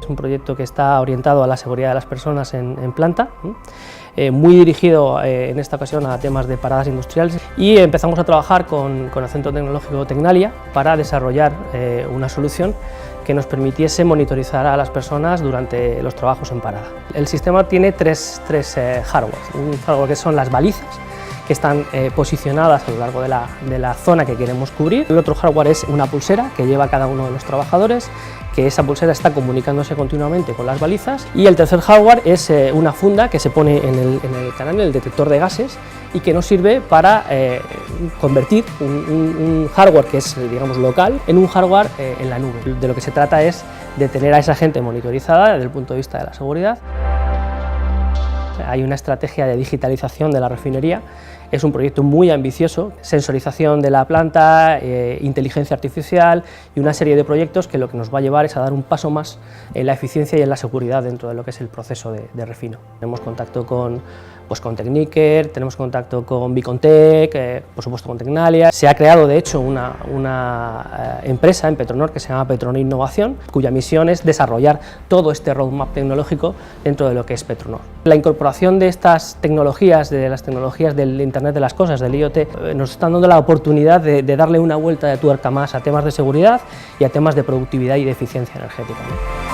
Es un proyecto que está orientado a la seguridad de las personas en planta, muy dirigido en esta ocasión a temas de paradas industriales, y empezamos a trabajar con el Centro Tecnológico Tecnalia para desarrollar una solución que nos permitiese monitorizar a las personas durante los trabajos en parada. El sistema tiene tres hardware. Un hardware que son las balizas, que están posicionadas a lo largo de la zona que queremos cubrir. El otro hardware es una pulsera que lleva cada uno de los trabajadores, que esa pulsera está comunicándose continuamente con las balizas. Y el tercer hardware es una funda que se pone en el canal, el detector de gases, y que nos sirve para convertir un hardware que es, digamos, local en un hardware en la nube. De lo que se trata es de tener a esa gente monitorizada desde el punto de vista de la seguridad. Hay una estrategia de digitalización de la refinería, es un proyecto muy ambicioso, sensorización de la planta, inteligencia artificial y una serie de proyectos que lo que nos va a llevar es a dar un paso más en la eficiencia y en la seguridad dentro de lo que es el proceso de refino. Tenemos contacto con Tecniker, tenemos contacto con Bicontech, por supuesto con Tecnalia. Se ha creado de hecho una empresa en Petronor que se llama Petronor Innovación, cuya misión es desarrollar todo este roadmap tecnológico dentro de lo que es Petronor. La incorporación de estas tecnologías, de las tecnologías del Internet de las cosas, del IoT, nos están dando la oportunidad de darle una vuelta de tuerca más a temas de seguridad y a temas de productividad y de eficiencia energética, ¿no?